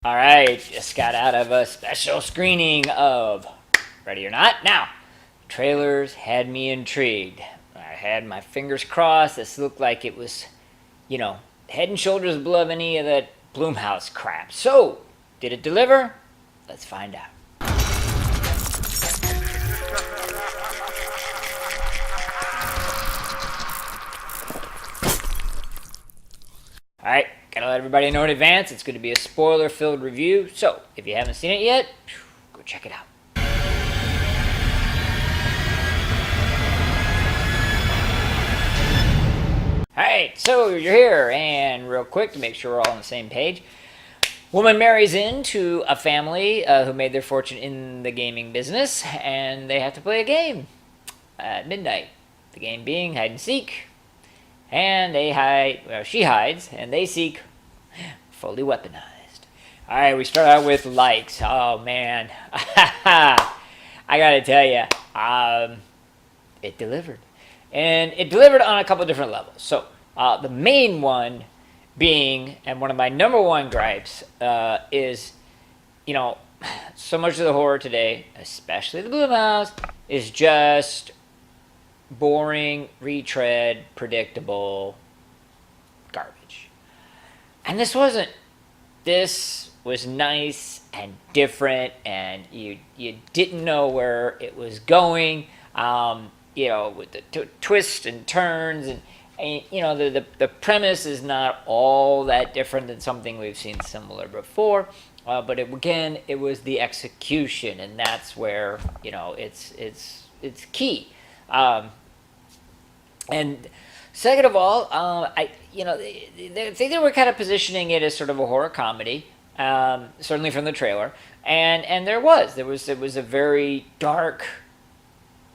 All right, just got out of a special screening of Ready or Not. Now, trailers had me intrigued. I had my fingers crossed. This looked like it was, head and shoulders above any of that Bloomhouse crap. So, did it deliver? Let's find out. All right, gotta let everybody know in advance. It's going to be a spoiler-filled review. So, if you haven't seen it yet, go check it out. Alright, so you're here, and real quick to make sure we're all on the same page. Woman marries into a family who made their fortune in the gaming business, and they have to play a game at midnight. The game being hide and seek. And she hides, and they seek, fully weaponized. Alright, we start out with likes. Oh man. I gotta tell you, it delivered. And it delivered on a couple different levels. So, the main one being, and one of my number one gripes, is, so much of the horror today, especially the Blumhouse, is just boring, retread, predictable garbage. And this wasn't. This was nice and different, and you didn't know where it was going. With the twists and turns, and the premise is not all that different than something we've seen similar before. But it was the execution, and that's where it's key. And second of all, I think they were kind of positioning it as sort of a horror comedy, certainly from the trailer, and there was a very dark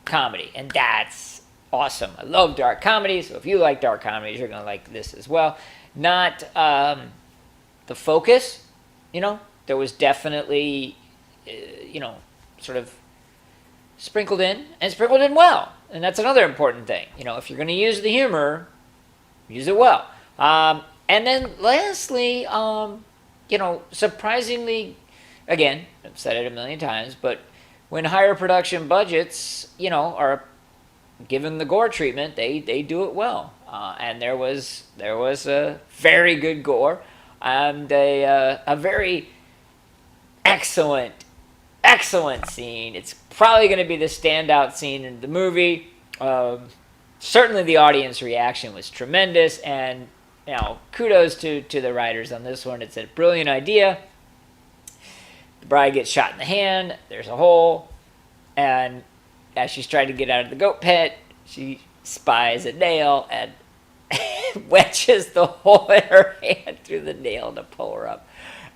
comedy, and that's awesome. I love dark comedies, so if you like dark comedies, you're gonna like this as well. Not the focus, there was definitely sort of sprinkled in well, and that's another important thing. If you're gonna use the humor, use it well. And then lastly, surprisingly, again, I've said it a million times, but when higher production budgets, are given the gore treatment, they do it well. And there was a very good gore, and a very excellent scene. It's probably going to be the standout scene in the movie. Certainly the audience reaction was tremendous, and kudos to the writers on this one. It's a brilliant idea. The bride gets shot in the hand, there's a hole, and as she's trying to get out of the goat pit, she spies a nail and wedges the hole in her hand through the nail to pull her up.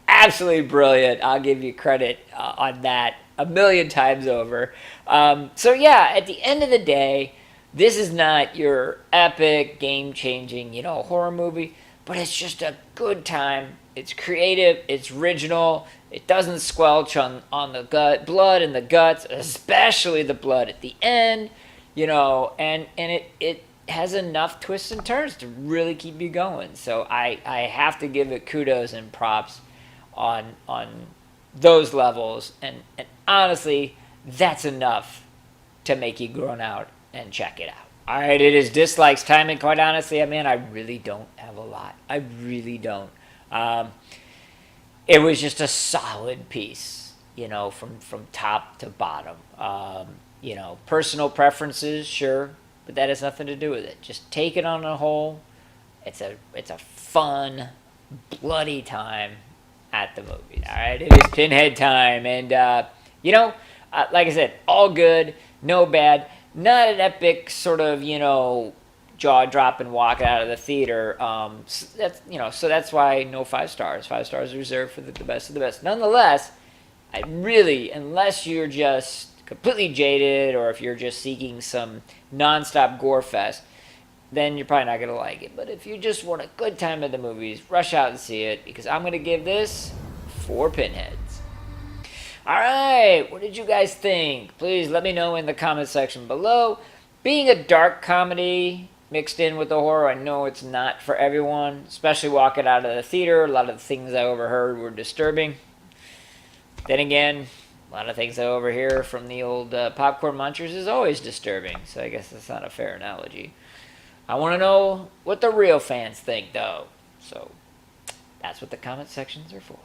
Absolutely brilliant. I'll give you credit on that a million times over. So yeah, at the end of the day, this is not your epic, game-changing, horror movie, but it's just a good time. It's creative, it's original, it doesn't squelch on the blood and the guts, especially the blood at the end, and it has enough twists and turns to really keep you going. So I have to give it kudos and props on those levels, and honestly, that's enough to make you groan out and check it out. All right, it is dislikes time, and quite honestly, I really don't have a lot. I really don't. It was just a solid piece, from top to bottom. Personal preferences, sure, but that has nothing to do with it. Just take it on a whole. It's a fun, bloody time at the movies. All right, it is Pinhead time, and like I said, all good, no bad. Not an epic sort of jaw dropping walk out of the theater. So that's why no 5 stars. 5 stars are reserved for the best of the best. Nonetheless, unless you're just completely jaded, or if you're just seeking some nonstop gore fest, then you're probably not going to like it. But if you just want a good time at the movies, rush out and see it, because I'm going to give this 4 pinheads. All right, what did you guys think? Please let me know in the comment section below. Being a dark comedy, mixed in with the horror. I know it's not for everyone, especially walking out of the theater. A lot of the things I overheard were disturbing. Then again, a lot of things I overhear from the old popcorn munchers is always disturbing, so I guess that's not a fair analogy. I want to know what the real fans think, though. So that's what the comment sections are for.